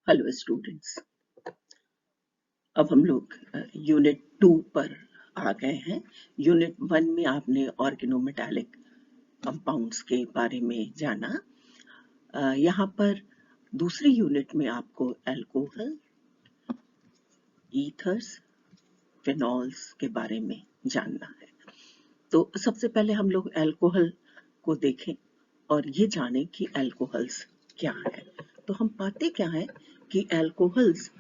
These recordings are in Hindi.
Hello students. अब हम लोग यूनिट 2 पर आ गए हैं। यूनिट 1 में आपने ऑर्गेनोमेटालिक कंपाउंड्स के बारे में जाना। यहाँ पर दूसरी यूनिट में आपको अल्कोहल, ईथर्स, फिनॉल्स के बारे में जानना है। तो सबसे पहले हम लोग अल्कोहल को देखें और ये जानें कि अल्कोहल्स क्या है। तो हम पाते क्या है कि अल्कोहल्स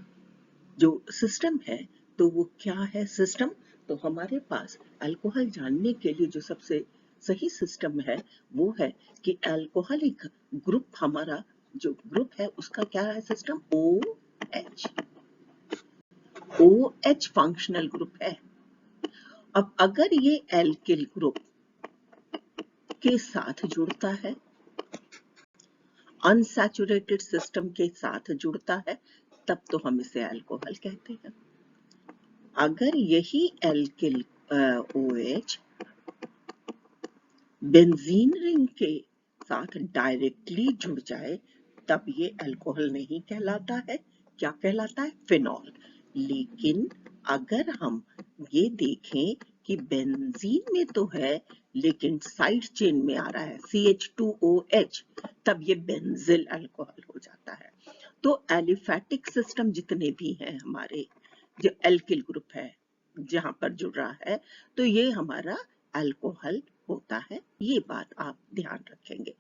जो सिस्टम है, तो वो क्या है सिस्टम। तो हमारे पास अल्कोहल जानने के लिए जो सबसे सही सिस्टम है वो है कि अल्कोहलिक ग्रुप, हमारा जो ग्रुप है उसका क्या है system, OH। OH functional group है। अब अगर ये एल्किल ग्रुप के साथ जुड़ता है, अनसैचुरेटेड सिस्टम के साथ जुड़ता है, तब तो हम इसे अल्कोहल कहते हैं। अगर यही एल्किल OH बेंजीन रिंग के साथ डायरेक्टली जुड़ जाए, तब ये अल्कोहल नहीं कहलाता है। क्या कहलाता है, फिनॉल। लेकिन अगर हम ये देखें कि बेंजीन में तो है लेकिन साइड चेन में आ रहा है CH2OH, तब ये बेंजिल अल्कोहल हो जाता है। तो एलिफैटिक सिस्टम जितने भी हैं हमारे, जो एल्किल ग्रुप है जहां पर जुड़ रहा है, तो ये हमारा अल्कोहल होता है। ये बात आप ध्यान रखेंगे।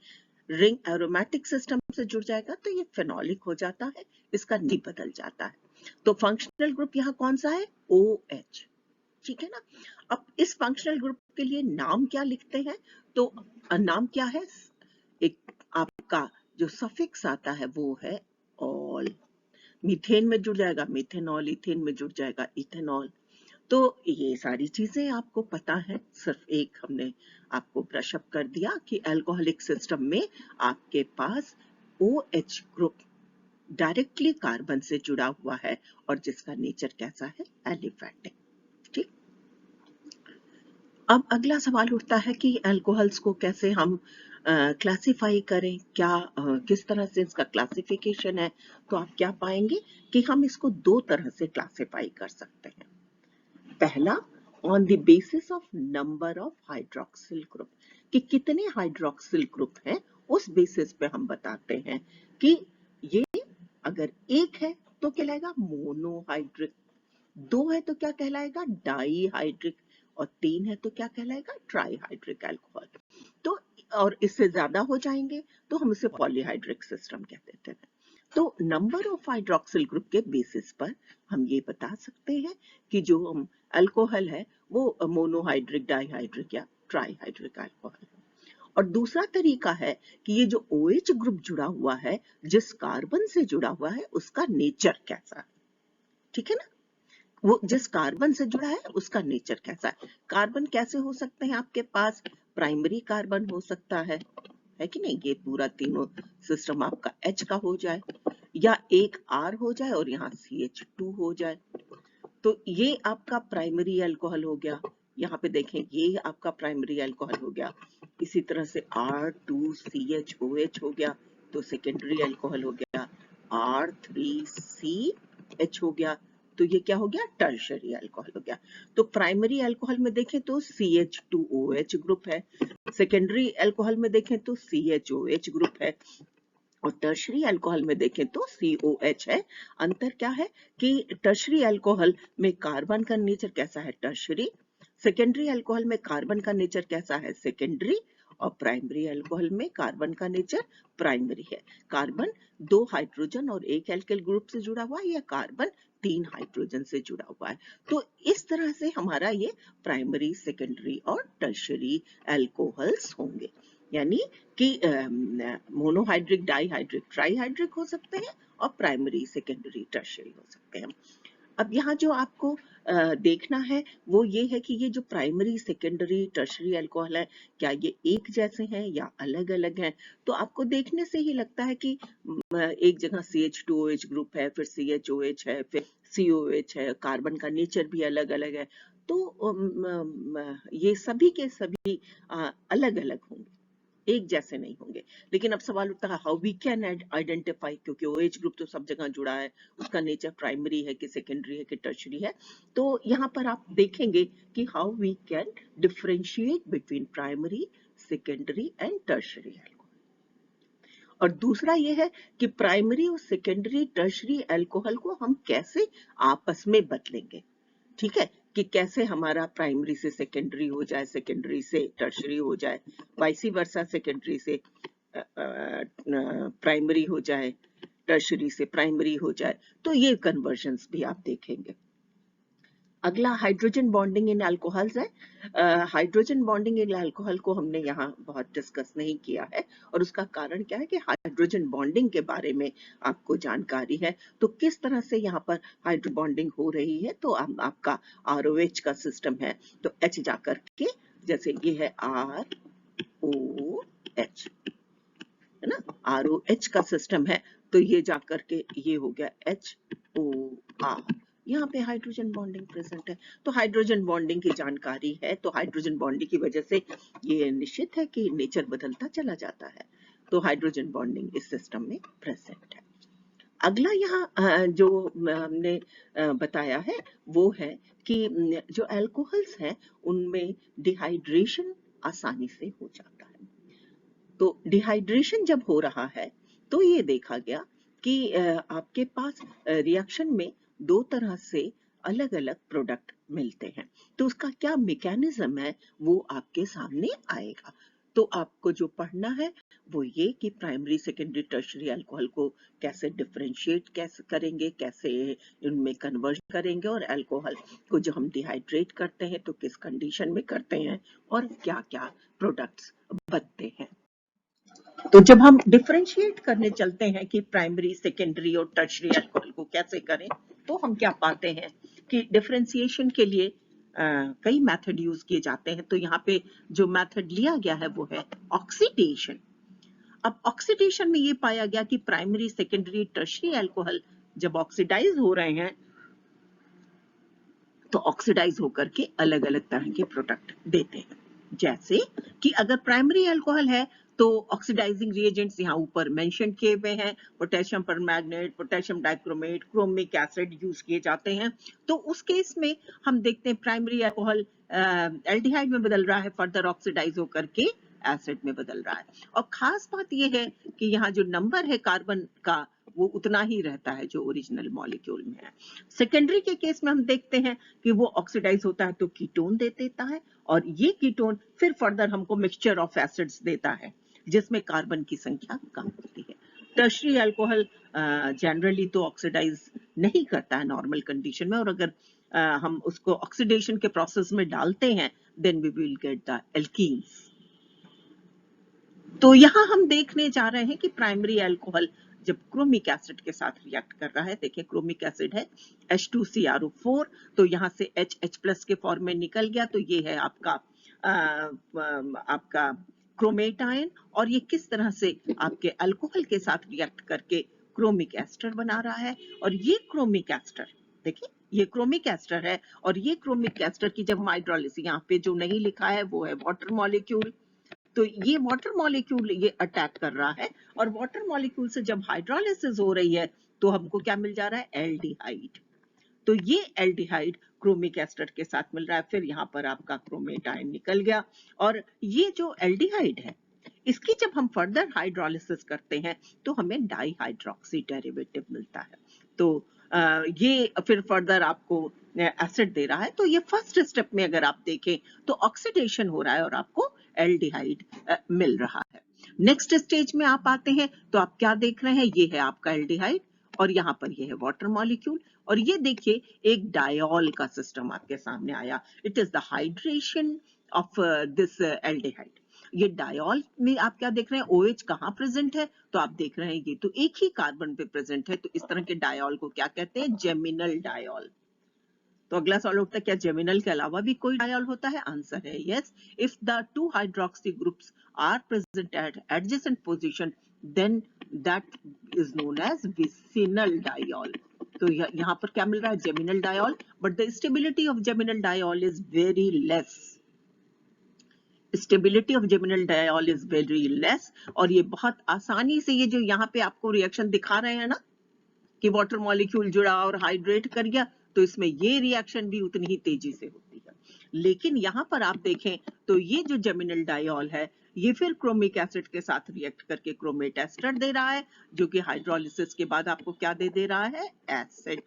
रिंग एरोमेटिक सिस्टम से जुड़ जाएगा तो ये फेनोलिक हो जाता है, इसका नी बदल जाता है। तो फंक्शनल ग्रुप यहाँ कौन सा है, OH। ठीक है ना। अब इस फंक्शनल ग्रुप के लिए नाम क्या लिखते हैं, तो नाम क्या है, एक आपका जो सफिक्स आता है वो है ऑल। मीथेन में जुड़ जाएगा मिथेनॉल, इथेन में जुड़ जाएगा इथेनॉल। तो ये सारी चीजें आपको पता है, सिर्फ एक हमने आपको ब्रश अप कर दिया कि अल्कोहलिक सिस्टम में आपके पास OH ग्रुप डायरेक्टली कार्बन से जुड़ा हुआ है और जिसका नेचर कैसा है, एलिफैटिक। ठीक। अब अगला सवाल उठता है कि अल्कोहल्स को कैसे हम क्लासिफाई करें, क्या किस तरह से इसका क्लासिफिकेशन है। तो आप क्या पाएंगे कि हम इसको दो तरह से क्लासिफाई कर सकते हैं। पहला, on the basis of number of hydroxyl group, कि कितने हाइड्रोक्सिल ग्रुप हैं, उस बेसिस पे हम बताते हैं कि ये अगर एक है तो कहलाएगा मोनोहाइड्रिक, दो है तो क्या कहलाएगा, डाईहाइड्रिक, और तीन है तो क्या कहलाएगा, ट्राईहाइड्रिक अल्कोहल। तो और इससे ज्यादा हो जाएंगे तो हम इसे पॉलीहाइड्रिक सिस्टम कह देते हैं। तो नंबर ऑफ हाइड्रोक्सिल ग्रुप के बेसिस पर हम ये बता सकते हैं कि जो अल्कोहल है वो मोनोहाइड्रिक, डाईहाइड्रिक या ट्राईहाइड्रिक अल्कोहल है। और दूसरा तरीका है कि ये जो OH ग्रुप जुड़ा हुआ है, जिस कार्बन से जुड़ा हुआ है, उसका नेचर कैसा है। ठीक है ना, वो जिस कार्बन से जुड़ा है उसका नेचर कैसा है। कार्बन कैसे हो सकते हैं आपके पास, प्राइमरी कार्बन हो सकता है कि नहीं, ये पूरा तीनों सिस्टम आपका H का हो जाए, या एक R हो जाए और यहाँ CH2 हो जाए, तो ये आपका प्राइमरी अल्कोहल हो गया। यहाँ पे देखें ये आपका प्राइमरी अल्कोहल हो गया। इसी तरह से R2CHOH हो गया तो सेकेंडरी अल्कोहल हो गया। R3CH हो गया तो ये क्या हो गया, टर्शरी अल्कोहल हो गया। तो प्राइमरी अल्कोहल में देखें तो CH2OH ग्रुप है, सेकेंडरी अल्कोहल में देखें तो CHOH ग्रुप है, और टर्शरी अल्कोहल में देखें तो COH है। अंतर क्या है कि टर्शरी अल्कोहल में कार्बन का नेचर कैसा है, टर्शरी। सेकेंडरी अल्कोहल में कार्बन का नेचर कैसा है, सेकेंडरी। और प्राइमरी अल्कोहल में कार्बन का नेचर प्राइमरी है। कार्बन दो हाइड्रोजन और एक एल्किल ग्रुप से जुड़ा हुआ है, या कार्बन तीन हाइड्रोजन से जुड़ा हुआ है। तो इस तरह से हमारा ये प्राइमरी, सेकेंडरी और टर्शरी अल्कोहल्स होंगे। यानी कि मोनोहाइड्रिक, डाईहाइड्रिक, ट्राईहाइड्रिक हो सकते हैं, और प्राइमरी, सेकेंडरी, टर्शियरी हो सकते हैं। अब यहाँ जो आपको देखना है वो ये है कि ये जो प्राइमरी, सेकेंडरी, टर्शियरी अल्कोहल है, क्या ये एक जैसे हैं या अलग अलग हैं। तो आपको देखने से ही लगता है कि एक जगह CH2OH ग्रुप है, फिर CHOH है, फिर COH है, कार्बन का नेचर भी अलग अलग है। तो ये सभी के सभी अलग अलग होंगे। एक जैसे नहीं होंगे। लेकिन अब सवाल उठता है हाउ वी कैन आइडेंटिफाई, क्योंकि OH ग्रुप तो सब जगह जुड़ा है, उसका नेचर प्राइमरी है कि सेकेंडरी है कि टर्शरी है। तो यहाँ पर आप देखेंगे कि how we can differentiate between primary, secondary and tertiary alcohol. और दूसरा ये है कि प्राइमरी और सेकेंडरी टर्शरी अल्कोहल को हम कैसे आपस में बदलेंगे, ठीक है, कि कैसे हमारा प्राइमरी से सेकेंडरी हो जाए, सेकेंडरी से टर्शरी हो जाए, वाइसी वर्सा, सेकेंडरी से प्राइमरी हो जाए, टर्शरी से प्राइमरी हो जाए। तो ये कन्वर्जन्स भी आप देखेंगे। अगला हाइड्रोजन बॉन्डिंग इन अल्कोहल्स है। हाइड्रोजन बॉन्डिंग इन अल्कोहल को हमने यहाँ बहुत डिस्कस नहीं किया है, और उसका कारण क्या है कि हाइड्रोजन बॉन्डिंग के बारे में आपको जानकारी है। तो किस तरह से यहाँ पर हाइड्रो बॉन्डिंग हो रही है, तो आपका ROH का सिस्टम है, तो H जाकर के, जैसे ये है ROH, है ना, ROH का सिस्टम है, तो ये जाकर के ये हो गया HOR, यहाँ पे हाइड्रोजन बॉन्डिंग प्रेजेंट है। तो हाइड्रोजन बॉन्डिंग की जानकारी है, तो हाइड्रोजन बॉन्डिंग की वजह से ये निश्चित है कि नेचर बदलता चला जाता है। तो हाइड्रोजन बॉन्डिंग इस सिस्टम में प्रेजेंट है। अगला यहाँ जो हमने बताया है वो है कि जो अल्कोहल्स हैं उनमें डिहाइड्रेशन आसानी से हो जाता है। तो डिहाइड्रेशन जब हो रहा है तो ये देखा गया कि आपके पास रिएक्शन में दो तरह से अलग अलग प्रोडक्ट मिलते हैं। तो उसका क्या मैकेनिज्म है वो आपके सामने आएगा। तो आपको जो पढ़ना है वो ये कि प्राइमरी, सेकेंडरी, टर्शरी अल्कोहल को कैसे डिफरेंशिएट कैसे करेंगे, कैसे इनमें कन्वर्ट करेंगे, और अल्कोहल को जो हम डिहाइड्रेट करते हैं तो किस कंडीशन में करते हैं, और क्या क्या प्रोडक्ट्स बनते हैं। तो जब हम डिफरेंशिएट करने चलते हैं कि प्राइमरी, सेकेंडरी और टर्शरी अल्कोहल को कैसे करें, तो हम क्या पाते हैं कि डिफरेंशिएशन के लिए कई मेथड यूज किए जाते हैं। तो यहाँ पे जो मेथड लिया गया है वो है ऑक्सीडेशन। अब ऑक्सीडेशन में ये पाया गया कि प्राइमरी, सेकेंडरी, टर्शरी अल्कोहल जब ऑक्सीडाइज हो रहे हैं तो ऑक्सीडाइज होकर के अलग अलग तरह के प्रोडक्ट देते हैं। जैसे कि अगर प्राइमरी अल्कोहल है तो ऑक्सीडाइजिंग रिएजेंट्स यहाँ ऊपर मेंशन किए हुए हैं, potassium permanganate, potassium dichromate, chromic acid use किए जाते हैं। तो उस केस में हम देखते हैं प्राइमरी अल्कोहल एल्डिहाइड में बदल रहा है, फर्दर ऑक्सीडाइज होकर के एसिड में बदल रहा है। और खास बात यह है कि यहाँ जो नंबर है कार्बन का वो उतना ही रहता है जो ओरिजिनल मॉलिक्यूल में है। सेकेंडरी के केस में हम देखते हैं कि वो ऑक्सीडाइज होता है तो कीटोन दे देता है, और ये कीटोन फिर फर्दर हमको मिक्सचर ऑफ एसिड्स देता है जिसमें कार्बन की संख्या कम होती है। टर्शरी अल्कोहल जनरली तो ऑक्सीडाइज नहीं करता है नॉर्मल कंडीशन में, और अगर हम उसको ऑक्सीडेशन के प्रोसेस में डालते हैं then we will get the alkenes. तो यहाँ हम देखने जा रहे हैं कि प्राइमरी अल्कोहल जब क्रोमिक एसिड के साथ रिएक्ट कर रहा है, देखिए क्रोमिक एसिड है H2CrO4, तो यहाँ से H+ के फॉर्म में निकल गया, तो ये है आपका क्रोमेट आयन, और ये किस तरह से आपके अल्कोहल के साथ रिएक्ट करके क्रोमिक एस्टर बना रहा है। और ये क्रोमिक एस्टर देखिए, ये क्रोमिक एस्टर है, और ये क्रोमिक एस्टर की जब हाइड्रोलिसिस, यहाँ पे जो नहीं लिखा है वो है वाटर मॉलिक्यूल, तो ये वाटर मॉलिक्यूल ये अटैक कर रहा है, और वाटर मॉलिक्यूल से जब हाइड्रोलिसिस हो रही है तो हमको क्या मिल जा रहा है, एल्डिहाइड। तो ये एल्डिहाइड क्रोमिक एस्टर के साथ मिल रहा है, फिर यहाँ पर आपका क्रोमेट आयन निकल गया, और ये जो एल्डिहाइड है इसकी जब हम फर्दर हाइड्रोलिसिस करते हैं तो हमें डाइहाइड्रोक्सी डेरिवेटिव मिलता है। तो ये फिर फर्दर आपको एसिड दे रहा है। तो ये फर्स्ट स्टेप में अगर आप देखें तो ऑक्सीडेशन हो रहा है और आपको एल्डिहाइड मिल रहा है। नेक्स्ट स्टेज में आप आते हैं तो आप क्या देख रहे हैं, ये है आपका एल्डिहाइड, और यहाँ पर ये है वाटर मॉलिक्यूल, और ये देखिए एक डायोल का सिस्टम आपके सामने आया। It is the hydration of this aldehyde. ये डायोल में आप क्या देख रहे हैं, OH कहाँ प्रेजेंट है, तो आप देख रहे हैं ये तो एक ही कार्बन पे प्रेजेंट है, तो इस तरह के डायोल को क्या कहते हैं, जेमिनल डायोल। तो अगला सवाल उठता है क्या जेमिनल के अलावा भी कोई डायोल होता है, आंसर है yes. If the two hydroxy groups are present at adjacent position then that is known as vicinal diol. तो यहाँ पर क्या मिल रहा है, geminal diol, but the stability of geminal diol is very less. Stability of geminal diol is very less, और ये बहुत आसानी से, ये जो यहाँ पे आपको रिएक्शन दिखा रहे हैं ना कि वाटर मॉलिक्यूल जुड़ा और हाइड्रेट कर गया, तो इसमें ये रिएक्शन भी उतनी ही तेजी से होती है। लेकिन यहाँ पर आप देखें तो ये जो जिमिनल डायोल है ये फिर क्रोमिक एसिड के साथ रिएक्ट करके क्रोमेट एस्टर दे रहा है, जो कि हाइड्रोलिसिस के बाद आपको क्या दे रहा है, एसिड।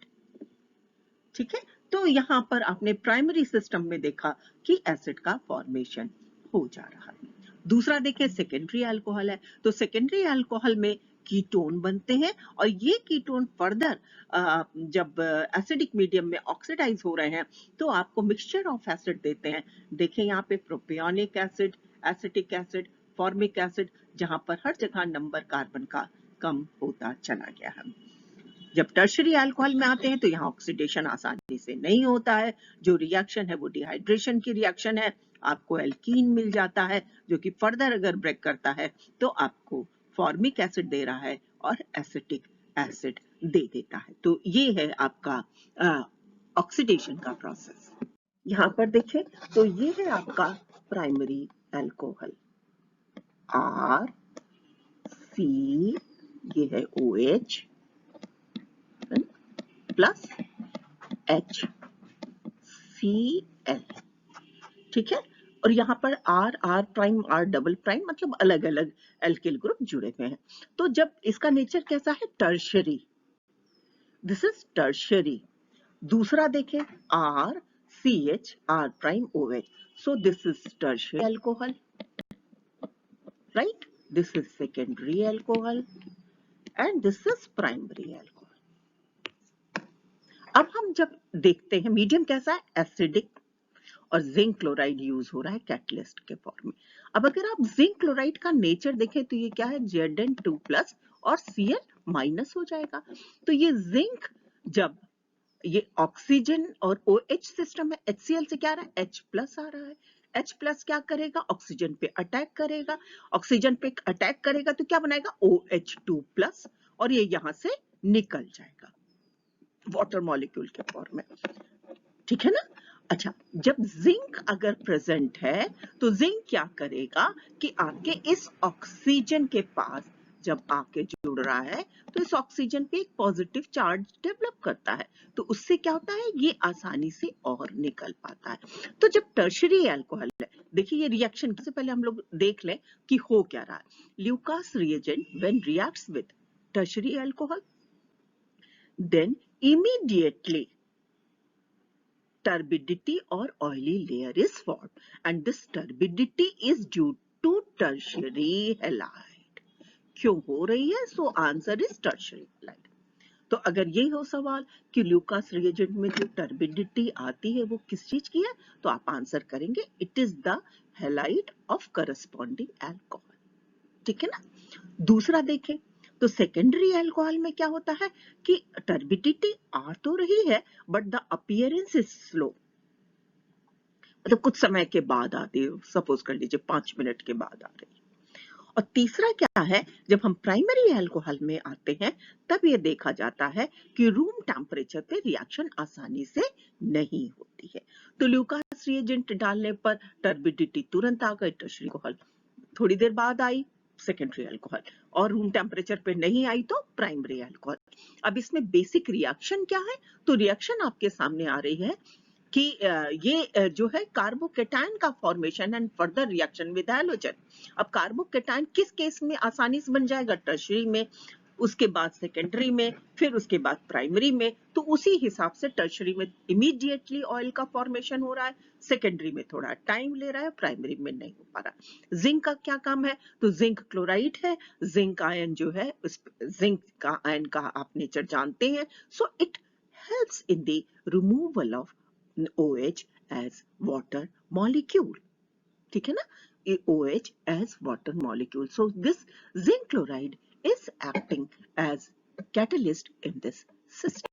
ठीक है, तो यहाँ पर आपने प्राइमरी सिस्टम में देखा कि एसिड का फॉर्मेशन हो जा रहा है। दूसरा देखें सेकेंडरी अल्कोहल है, तो सेकेंडरी अल्कोहल में कीटोन बनते हैं, और ये कीटोन फर्दर जब एसिडिक मीडियम में ऑक्सीडाइज हो रहे हैं तो आपको मिक्सचर ऑफ एसिड देते हैं। देखें यहाँ पे propionic acid, acetic acid, formic acid, जहां पर हर जगह नंबर कार्बन का कम होता चला गया है। जब टर्शरी अल्कोहल में आते हैं तो यहाँ ऑक्सीडेशन आसानी से नहीं होता है, जो रिएक्शन है वो डिहाइड्रेशन की रिएक्शन है, आपको एल्कीन मिल जाता है जो कि फर्दर अगर ब्रेक करता है तो आपको फॉर्मिक एसिड दे रहा है और एसिटिक एसिड दे देता है। तो ये है आपका ऑक्सीडेशन का प्रोसेस। यहाँ पर देखें तो ये है आपका प्राइमरी अल्कोहल, आर सी, ये है OH प्लस HCl। ठीक है, और यहाँ पर R prime, R double prime, मतलब अलग अलग एल्किल ग्रुप जुड़े हुए हैं। तो जब इसका नेचर कैसा है, टर्शरी, दिस इज टर्शरी। दूसरा देखें RCH, R prime OH, so this is tertiary alcohol, right? This is secondary alcohol and this is primary alcohol. अब हम जब देखते हैं मीडियम कैसा है, एसिडिक, और जिंक क्लोराइड यूज हो रहा है कैटलिस्ट के फॉर्म में। अब अगर आप जिंक क्लोराइड का नेचर देखें तो ये क्या है, Zn2+ और Cl माइनस हो जाएगा। तो ये जिंक, जब ये ऑक्सीजन और OH सिस्टम है, HCl से क्या आ रहा है, H+ आ रहा है। H+ क्या करेगा, ऑक्सीजन पे अटैक करेगा, ऑक्सीजन पे अटैक करेगा तो क्या बनाएगा, OH2+, और ये यहां से निकल जाएगा वाटर मॉलिक्यूल के फॉर्म में। ठीक है ना। अच्छा, जब जिंक अगर प्रेजेंट है तो जिंक क्या करेगा कि आपके इस ऑक्सीजन के पास जब आके जुड़ रहा है तो इस ऑक्सीजन पे एक पॉजिटिव चार्ज डेवलप करता है, तो उससे क्या होता है, ये आसानी से और निकल पाता है। तो जब टर्शरी अल्कोहल है, देखिए ये रिएक्शन से पहले हम लोग देख लें कि हो क्या रहा है। Lucas reagent when reacts with tertiary alcohol, then immediately turbidity or oily layer is formed, and this turbidity is due to tertiary halide. क्यों हो रही है, so answer is tertiary halide. तो अगर ये हो सवाल कि ल्यूकास रिएजेंट में जो टर्बिडिटी आती है वो किस चीज की है, तो आप आंसर करेंगे it is the halide of corresponding alcohol. ठीक है ना। दूसरा देखें तो सेकेंडरी अल्कोहल में क्या होता है कि टर्बिडिटी आ तो रही है but the appearance is slow, मतलब कुछ समय के बाद आती है, सपोज कर लीजिए 5 मिनट के बाद आ रही है। और तीसरा क्या है, जब हम प्राइमरी अल्कोहल में आते हैं तब ये देखा जाता है कि रूम टेम्परेचर पे रिएक्शन आसानी से नहीं होती है। तो ल्यूकास रिएजेंट डालने पर टर्बिडिटी तुरंत आ गई, टर्शरी अल्कोहल थोड़ी देर बाद आई, सेकेंडरी अल्कोहल, और रूम टेम्परेचर पे नहीं आई तो प्राइमरी अल्कोहल। अब इसमें बेसिक रिएक्शन क्या है, तो रिएक्शन आपके सामने आ रही है कि ये जो है कार्बोकेटायन का formation and further reaction with halogen. अब कार्बोकेटायन किस केस में आसानी से बन जाएगा, टर्शरी में, उसके बाद सेकेंडरी में, फिर उसके बाद प्राइमरी में। तो उसी हिसाब से टर्शरी में इमीडिएटली ऑयल का फॉर्मेशन हो रहा है, सेकेंडरी में थोड़ा टाइम ले रहा है, प्राइमरी में नहीं हो पा रहा। जिंक का क्या काम है, तो जिंक क्लोराइड है, जिंक आयन जो है, जिंक का आयन का आप नेचर जानते हैं, so it helps in the removal of OH as water molecule. ठीक है ना, OH as water molecule. So this zinc chloride is acting as catalyst in this system.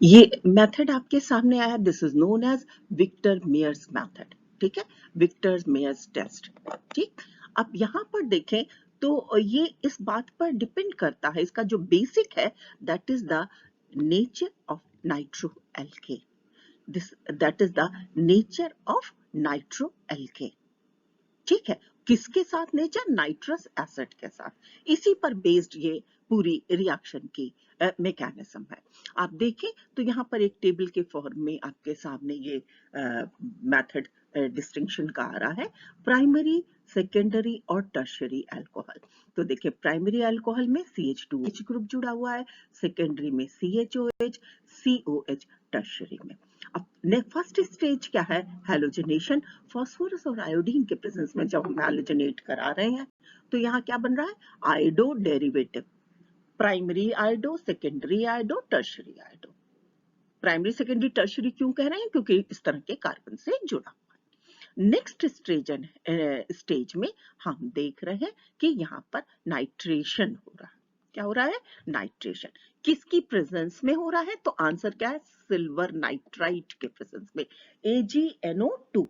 ये मेथड आपके सामने आया, this is known as Victor Meyer's method. ठीक है, विक्टर मेयर्स टेस्ट। ठीक, अब यहाँ पर देखें तो ये इस बात पर डिपेंड करता है, इसका जो बेसिक है that is the nature of nitroalkane, that is the nature of nitroalkane. ठीक है, किसके साथ नेचर? नाइट्रस एसिड के साथ। इसी पर बेस्ड ये पूरी रिएक्शन की मैकेनिज्म है। आप देखें तो यहाँ पर एक टेबल के फॉर्म में आपके सामने ये मेथड डिस्टिंक्शन का आ रहा है, प्राइमरी, सेकेंडरी और टर्शियरी अल्कोहल। तो देखिए, प्राइमरी अल्कोहल में CH2H ग्रुप जुड़ा हुआ है, सेकेंडरी में CHOH, COH टर्शियरी में। अब फर्स्ट स्टेज क्या है? हैलोजनेशन। फास्फोरस और आयोडीन के प्रेजेंस में जब हम हैलोजनेट करा रहे हैं तो यहाँ क्या बन रहा है? Iodo derivative. Primary iodo, secondary iodo, tertiary iodo. Primary, secondary, tertiary क्यों कह रहे हैं? क्योंकि इस तरह के कार्बन से जुड़ा हुआ है। नेक्स्ट स्टेज में हम देख रहे हैं कि यहाँ पर नाइट्रेशन हो रहा है। क्या हो रहा है? नाइट्रेशन। किसकी प्रेजेंस में हो रहा है? तो आंसर क्या है? सिल्वर नाइट्राइट के प्रेजेंस में, AgNO2।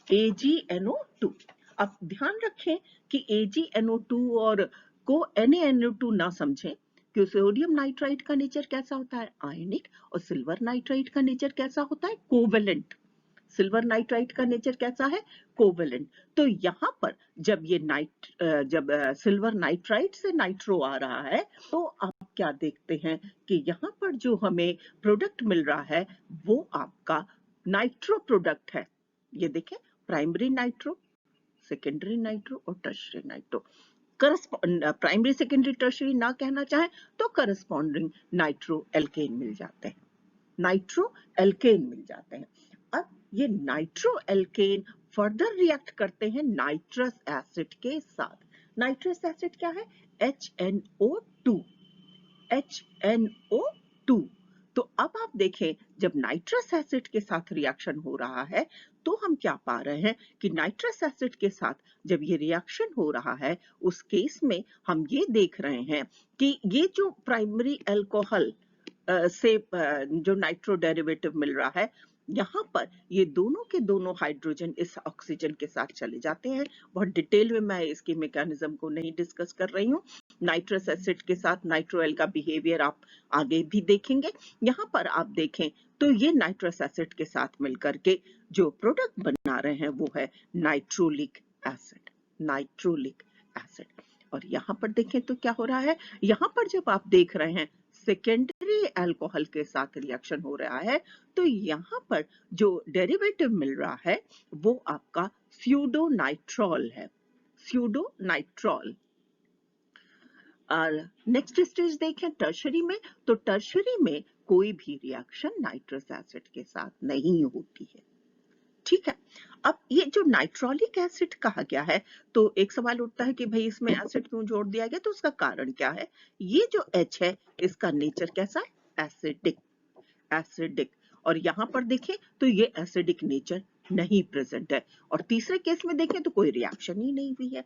AgNO2। अब ध्यान रखें कि AgNO2 और को NaNO2 ना समझें, कि सोडियम नाइट्राइट का नेचर कैसा होता है? आयनिक। और सिल्वर नाइट्राइट का नेचर कैसा होता है? कोवेलेंट। सिल्वर नाइट्राइट का नेचर कैसा है? कोवेलेंट। तो यहाँ पर जब ये जब सिल्वर नाइट्राइट से नाइट्रो आ रहा है तो आप क्या देखते हैं कि यहाँ पर जो हमें प्रोडक्ट मिल रहा है वो आपका नाइट्रो प्रोडक्ट है। ये देखें, प्राइमरी नाइट्रो, सेकेंडरी नाइट्रो और tertiary nitro. Primary, secondary, tertiary ना कहना चाहें तो करस्पॉन्डिंग नाइट्रो एल्केन मिल जाते हैं, नाइट्रो एल्केन मिल जाते हैं। अब ये नाइट्रो एल्केन फर्दर रिएक्ट करते हैं नाइट्रस एसिड के साथ। नाइट्रस एसिड क्या है? HNO2। HNO2। तो अब आप देखें, जब नाइट्रस एसिड के साथ रिएक्शन हो रहा है तो हम क्या पा रहे हैं कि नाइट्रस एसिड के साथ जब ये रिएक्शन हो रहा है उस केस में हम ये देख रहे हैं कि ये जो प्राइमरी अल्कोहल से जो नाइट्रो डेरिवेटिव मिल रहा है, यहाँ पर ये दोनों के दोनों हाइड्रोजन इस ऑक्सीजन के साथ चले जाते हैं। बहुत डिटेल में मैं इसकी मैकेनिज्म को नहीं डिस्कस कर रही हूँ। नाइट्रस एसिड के साथ नाइट्रोएल का बिहेवियर आप आगे भी देखेंगे। यहाँ पर आप देखें तो ये नाइट्रस एसिड के साथ मिलकर के जो प्रोडक्ट बना रहे हैं वो है नाइट्रोलिक एसिड। Nitrolic acid. और यहाँ पर देखें तो क्या हो रहा है? यहाँ पर जब आप देख रहे हैं सेकेंडरी अल्कोहल के साथ रिएक्शन हो रहा है तो यहाँ पर जो डेरिवेटिव मिल रहा है वो आपका स्यूडोनाइट्रॉल है, स्यूडोनाइट्रॉल। और नेक्स्ट स्टेज देखें टर्शरी में, तो टर्शरी में कोई भी रिएक्शन नाइट्रस एसिड के साथ नहीं होती है। ठीक है। अब ये जो नाइट्रोलिक एसिड कहा गया है तो एक सवाल उठता है कि भाई इसमें एसिड क्यों जोड़ दिया गया? तो उसका कारण क्या है? ये जो H है इसका नेचर कैसा है? एसिडिक। एसिडिक। और यहां पर देखें तो ये एसिडिक नेचर नहीं प्रेजेंट है। और तीसरे केस में देखें तो कोई रिएक्शन ही नहीं हुई है।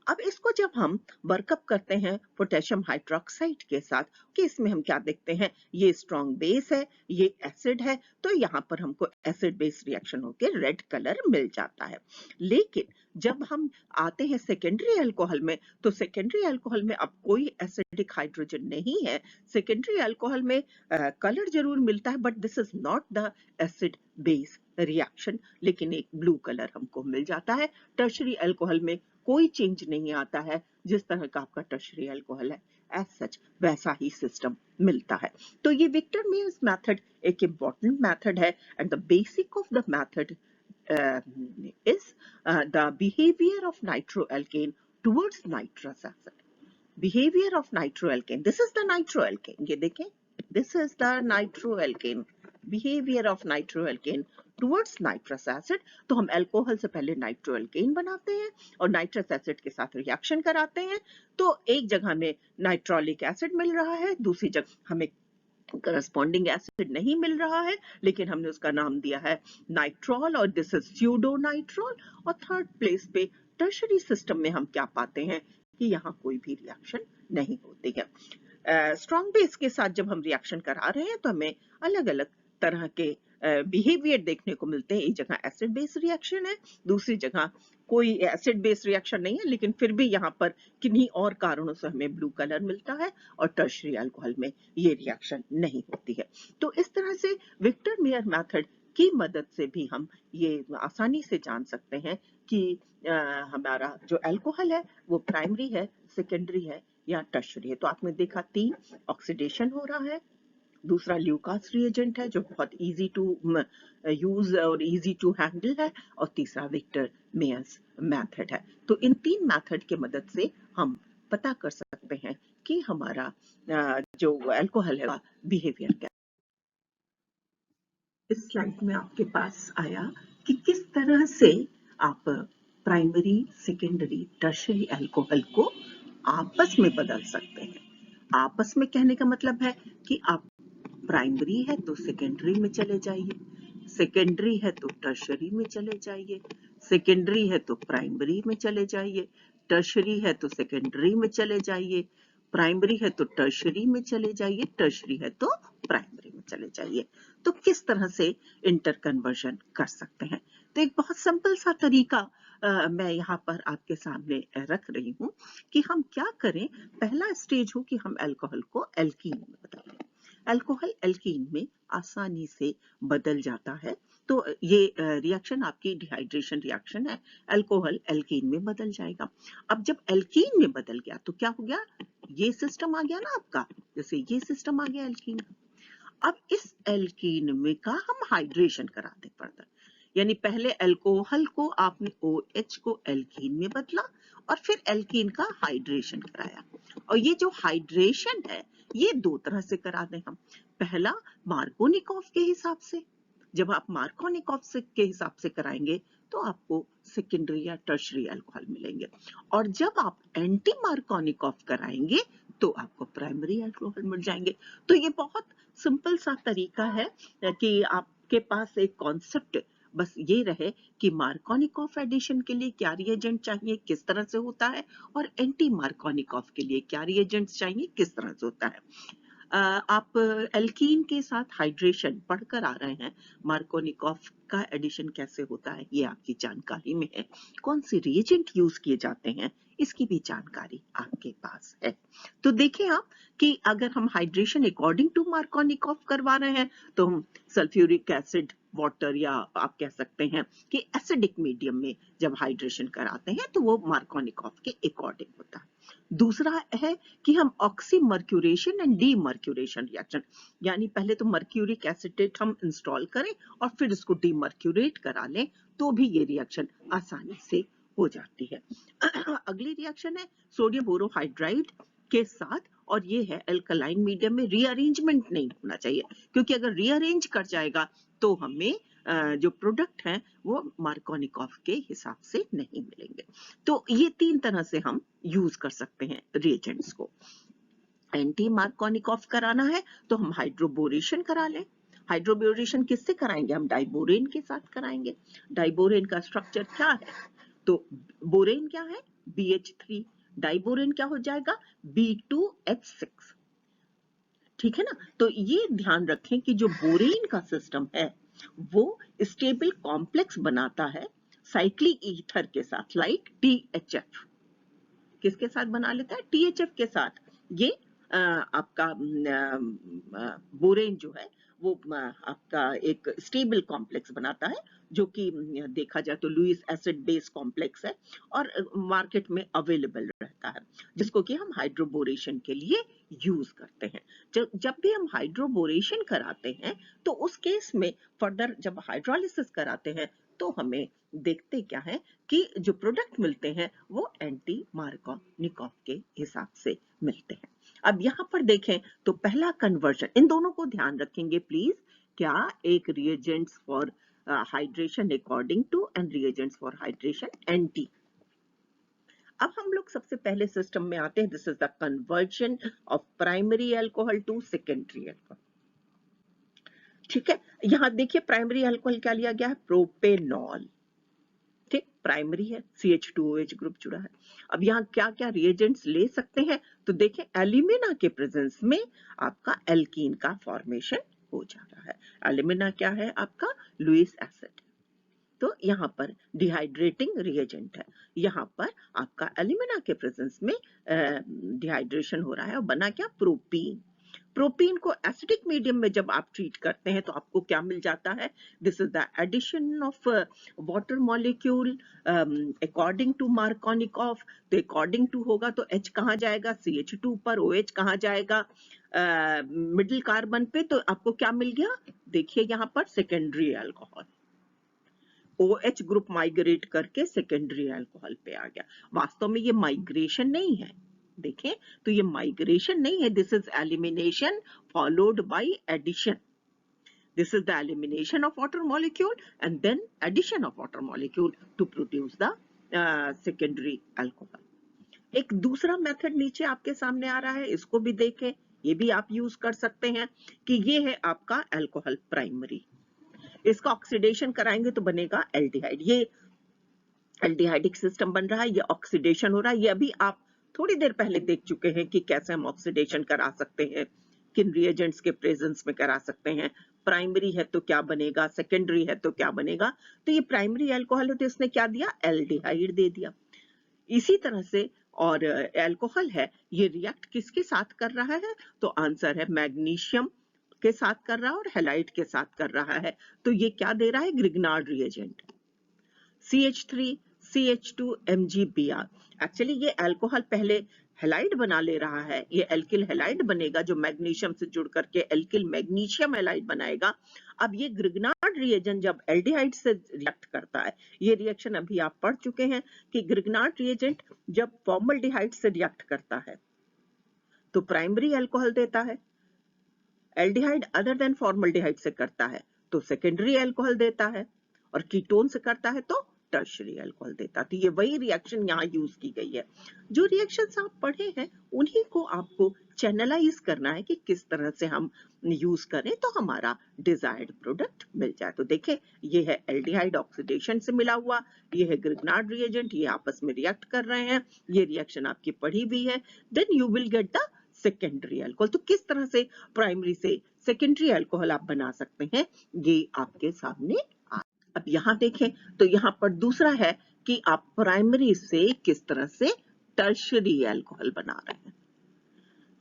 अब इसको जब हम वर्कअप करते हैं पोटेशियम हाइड्रोक्साइड के साथ, कि इसमें हम क्या देखते हैं? ये स्ट्रॉन्ग बेस है, ये एसिड है, तो यहाँ पर हमको एसिड बेस रिएक्शन होकर रेड कलर मिल जाता है। लेकिन जब हम आते हैं सेकेंडरी अल्कोहल में तो सेकेंडरी अल्कोहल में अब कोई एसिडिक हाइड्रोजन नहीं है। सेकेंडरी अल्कोहल में कलर जरूर मिलता है but this is not the acid base reaction, लेकिन एक ब्लू कलर हमको मिल जाता है। टर्शरी अल्कोहल में कोई चेंज नहीं आता है, जिस तरह का आपका टर्शरी अल्कोहल है एज सच वैसा ही सिस्टम मिलता है। तो ये विक्टर मेयर्स मेथड एक इम्पॉर्टेंट मेथड है and the basic of the method is the behavior of nitroalkane towards nitrous acid. Behavior of nitroalkane. This is the nitroalkane. ये देखें, this is the nitroalkane. Behavior of nitroalkane towards nitrous acid. तो हम अल्कोहल से पहले नाइट्रोएल्केन बनाते हैं और नाइट्रस एसिड के साथ रिएक्शन कराते हैं। तो एक जगह में नाइट्रोलिक एसिड मिल रहा है, दूसरी जगह हमें करस्पॉन्डिंग एसिड नहीं मिल रहा है, लेकिन हमने उसका नाम दिया है नाइट्रॉल और दिस इज स्यूडोनाइट्रॉल। और थर्ड प्लेस पे टर्शरी सिस्टम में हम क्या पाते हैं कि यहाँ कोई भी रिएक्शन नहीं होती है। स्ट्रॉन्ग बेस के साथ जब हम रिएक्शन करा रहे हैं तो हमें अलग अलग तरह के बिहेवियर देखने को मिलते हैं। एक जगह एसिड बेस रिएक्शन है, दूसरी जगह कोई एसिड बेस रिएक्शन नहीं है, लेकिन फिर भी यहाँ पर किन्हीं और कारणों से हमें ब्लू कलर मिलता है और टर्शरी अल्कोहल में ये रिएक्शन नहीं होती है। तो इस तरह से विक्टर मेयर मेथड की मदद से भी हम ये आसानी से जान सकते हैं कि हमारा जो अल्कोहल है वो प्राइमरी है, सेकेंडरी है या टर्शरी है। तो आपने देखा 3 ऑक्सीडेशन हो रहा है, दूसरा ल्यूकास रिएजेंट है जो बहुत इजी टू यूज और इजी टू हैंडल है, और तीसरा विक्टर मेयर्स मेथड है। तो इन 3 मेथड के मदद से हम पता कर सकते हैं कि हमारा जो अल्कोहल है बिहेवियर क्या। इस स्लाइड में आपके पास आया कि किस तरह से आप प्राइमरी, सेकेंडरी, टर्शरी अल्कोहल को आपस में बदल सकते हैं। आपस में कहने का मतलब है कि आप प्राइमरी है तो सेकेंडरी में चले जाइए, सेकेंडरी है तो टर्शरी में चले जाइए, सेकेंडरी है तो प्राइमरी में चले जाइए, टर्शरी है तो सेकेंडरी में चले जाइए, प्राइमरी है तो टर्शरी में चले जाइए, टर्शरी है तो प्राइमरी में चले जाइए। तो किस तरह से इंटर कन्वर्जन कर सकते हैं? तो एक बहुत सिंपल सा तरीका मैं यहाँ पर आपके सामने रख रही हूँ कि हम क्या करें। पहला स्टेज हो कि हम अल्कोहल को एल्कीन में बदल दें। अल्कोहल एल्कीन में आसानी से बदल जाता है। तो ये रिएक्शन आपकी डिहाइड्रेशन रिएक्शन है, अल्कोहल एल्कीन में बदल जाएगा। अब जब एल्कीन में बदल गया तो क्या हो गया, ये सिस्टम आ गया ना आपका, जैसे ये सिस्टम आ गया एल्कीन। अब इस एल्कीन में का हम हाइड्रेशन कराते फर्दर, यानी पहले अल्कोहल को आपने OH को एल्कीन में बदला और फिर एल्कीन का हाइड्रेशन कराया। और ये जो हाइड्रेशन है ये 2 तरह से करा दें हम। पहला मार्कोनिकॉफ के हिसाब से, जब आप मार्कोनिकॉफ से के हिसाब से कराएंगे तो आपको सेकेंडरी या टर्शरी अल्कोहल मिलेंगे, और जब आप एंटी मार्कोनिकॉफ कराएंगे तो आपको प्राइमरी अल्कोहल मिल जाएंगे। तो ये बहुत सिंपल सा तरीका है कि आपके पास एक कॉन्सेप्ट बस ये रहे कि मार्कोनिकॉफ एडिशन के लिए क्या रिएजेंट चाहिए, किस तरह से होता है, और एंटी मार्कोनिकॉफ के लिए क्या रिएजेंट्स चाहिए, किस तरह से होता है। आप एल्कीन के साथ हाइड्रेशन पढ़कर आ रहे हैं, मार्कोनिकॉफ का एडिशन कैसे होता है ये आपकी जानकारी में है, कौन सी रिएजेंट यूज किए जाते हैं इसकी भी जानकारी आपके पास है। तो देखें आप कि अगर हम हाइड्रेशन अकॉर्डिंग टू मार्कोनिकॉफ करवा रहे हैं तो हम सल्फ्यूरिक एसिड वाटर, या आप कह सकते हैं कि एसिडिक मीडियम में जब हाइड्रेशन कराते हैं तो वो मार्कोनिकॉफ के अकॉर्डिंग होता है। दूसरा है कि हम ऑक्सीमर्क्यूरेशन एंड डीमर्क्यूरेशन रिएक्शन, यानी पहले तो मर्क्यूरिक एसिटेट हम इंस्टॉल करें और फिर इसको डीमर्क्यूरेट करा लें तो भी ये रिएक्शन आसानी से हो जाती है। अगली रिएक्शन है सोडियम बोरोहाइड्राइड के साथ, और ये है अल्कलाइन मीडियम में रीअरेंजमेंट नहीं होना चाहिए, क्योंकि अगर रीअरेंज कर जाएगा तो हमें जो प्रोडक्ट हैं वो मार्कोनिकॉफ के हिसाब से नहीं मिलेंगे। तो ये 3 तरह से हम यूज कर सकते हैं रिएजेंट्स को। एंटी मार्कोनिकॉफ कराना है तो हम हाइड्रोबोरेशन करा लें। हाइड्रोबोरेशन किससे कराएंगे, हम डाइबोरेन के साथ कराएंगे। डाइबोरेन का स्ट्रक्चर क्या है, तो बोरेन क्या है, BH3, डाइबोरेन क्या हो जाएगा, B2H6। ठीक है ना। तो ये ध्यान रखें कि जो बोरेन का सिस्टम है वो स्टेबल कॉम्प्लेक्स बनाता है साइक्लिक ईथर के साथ, लाइक THF। किसके साथ बना लेता है, THF के साथ। ये आपका बोरेन जो है वो आपका एक स्टेबल कॉम्प्लेक्स बनाता है, जो कि देखा जाए तो लुईस एसिड बेस कॉम्प्लेक्स है और मार्केट में अवेलेबल रहता है, जिसको कि हम हाइड्रोबोरेशन के लिए यूज करते हैं। जब भी हम हाइड्रोबोरेशन कराते हैं तो उस केस में फर्दर जब हाइड्रोलिसिस कराते हैं तो हमें देखते क्या है कि जो प्रोडक्ट मिलते हैं वो एंटी मार्कोनिकॉफ के हिसाब से मिलते हैं। अब यहाँ पर देखें तो पहला कन्वर्जन, इन दोनों को ध्यान रखेंगे प्लीज, क्या एक reagents for hydration according to and reagents for hydration anti. अब हम लोग सबसे पहले सिस्टम में आते हैं, this is the conversion of primary alcohol to secondary alcohol. ठीक है, यहाँ देखिए प्राइमरी अल्कोहल क्या लिया गया है, प्रोपेनॉल। ठीक, प्राइमरी है, CH2OH ग्रुप जुड़ा है। अब यहाँ क्या क्या रिएजेंट्स ले सकते हैं, तो देखें एल्यूमिना के प्रेजेंस में आपका एल्कीन का फॉर्मेशन हो जा रहा है। एल्यूमिना क्या है आपका, लुईस एसिड। तो यहाँ पर डिहाइड्रेटिंग रिएजेंट है, यहाँ पर आपका एल्यूमिना के प्रेजेंस में डिहाइड्रेशन हो रहा है और बना क्या, प्रोपीन। प्रोपीन को एसिडिक मीडियम में जब आप ट्रीट करते हैं तो आपको क्या मिल जाता है? This is the addition of water molecule according to Markovnikov. तो अकॉर्डिंग टू होगा तो H कहाँ जाएगा? CH2 पर। OH कहाँ जाएगा? मिडिल कार्बन पे। तो आपको क्या मिल गया? देखिए यहाँ पर secondary alcohol. OH group migrate करके सेकेंडरी अल्कोहल पे आ गया। वास्तव में ये माइग्रेशन नहीं है, देखें तो ये माइग्रेशन नहीं है, this is elimination followed by addition. This is the elimination of water molecule and then addition of water molecule to produce the secondary alcohol. एक दूसरा मेथड नीचे आपके सामने आ रहा है, इसको भी देखें, ये भी आप यूज कर सकते हैं कि ये है आपका अल्कोहल प्राइमरी। इसका ऑक्सीडेशन कराएंगे तो बनेगा एल्डिहाइड। ये एल्डिहाइडिक सिस्टम बन रहा है, ये ऑक्सीडेशन हो रहा है। ये अभी आप थोड़ी देर पहले देख चुके हैं कि कैसे हम ऑक्सीडेशन करा सकते हैं, किन रिएजेंट्स के प्रेजेंस में करा सकते हैं। प्राइमरी है तो क्या बनेगा, सेकेंडरी है तो क्या बनेगा। तो ये प्राइमरी अल्कोहल है तो इसने क्या दिया? एल्डिहाइड दे दिया। इसी तरह से और अल्कोहल है, ये रिएक्ट किसके साथ कर रहा है? तो आंसर है मैग्नीशियम के साथ कर रहा है और हैलाइड के साथ कर रहा है। तो ये क्या दे रहा है? Grignard reagent. CH3 CH2 MgBr। Actually ये अल्कोहल पहले हैलाइड बना ले रहा है, ये एल्किल हैलाइड बनेगा जो मैग्नीशियम से जुड़ करके एल्किल मैग्नीशियम हैलाइड बनाएगा। अब ये ग्रिग्नार्ड रिएजेंट जब एल्डिहाइड से रिएक्ट करता है, ये रिएक्शन अभी आप पढ़ चुके हैं कि ग्रिग्नार्ड रिएजेंट जब फॉर्मल्डिहाइड से रिएक्ट करता है तो प्राइमरी अल्कोहल देता है, एल्डिहाइड अदर देन फॉर्मल्डिहाइड से करता है तो सेकेंडरी अल्कोहल देता है, और कीटोन से करता है तो टर्शियरी अल्कोहल देता। तो ये वही रिएक्शन यहाँ यूज की गई है। जो रिएक्शंस आप पढ़े हैं उन्हीं को आपको चैनलाइज करना है कि किस तरह से हम यूज करें तो हमारा डिजायर्ड प्रोडक्ट मिल जाए। तो देखें, ये है एल्डिहाइड ऑक्सीडेशन से मिला हुआ, ये है ग्रिग्नार्ड रिएजेंट, ये आपस में रिएक्ट कर रहे हैं, ये रिएक्शन आपकी पढ़ी भी है। Then you will get the secondary alcohol. तो किस तरह से प्राइमरी से सेकेंडरी अल्कोहल आप बना सकते हैं, ये आपके सामने। अब यहाँ देखें तो यहाँ पर दूसरा है कि आप प्राइमरी से किस तरह से टर्शियरी अल्कोहल बना रहे हैं।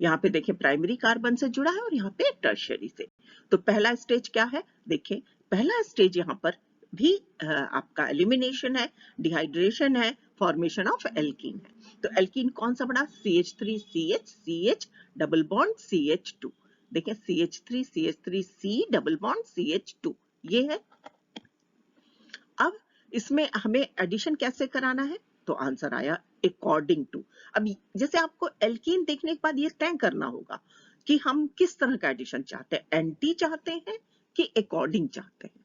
यहाँ पे देखें प्राइमरी कार्बन से जुड़ा है और यहाँ पे टर्शियरी से। तो पहला स्टेज क्या है? देखें पहला स्टेज यहाँ पर भी आपका एलिमिनेशन है, डिहाइड्रेशन है, फॉर्मेशन ऑफ एल्कीन है। तो एल्कीन कौन सा बना? CH3CH CH double bond CH2। देखें CH3 CH3 C double bond CH2 ये है। अब इसमें हमें एडिशन कैसे कराना है? तो आंसर आया अकॉर्डिंग टू। अब जैसे आपको एल्कीन देखने के बाद ये तय करना होगा कि हम किस तरह का एडिशन चाहते हैं, एंटी चाहते हैं कि अकॉर्डिंग चाहते हैं।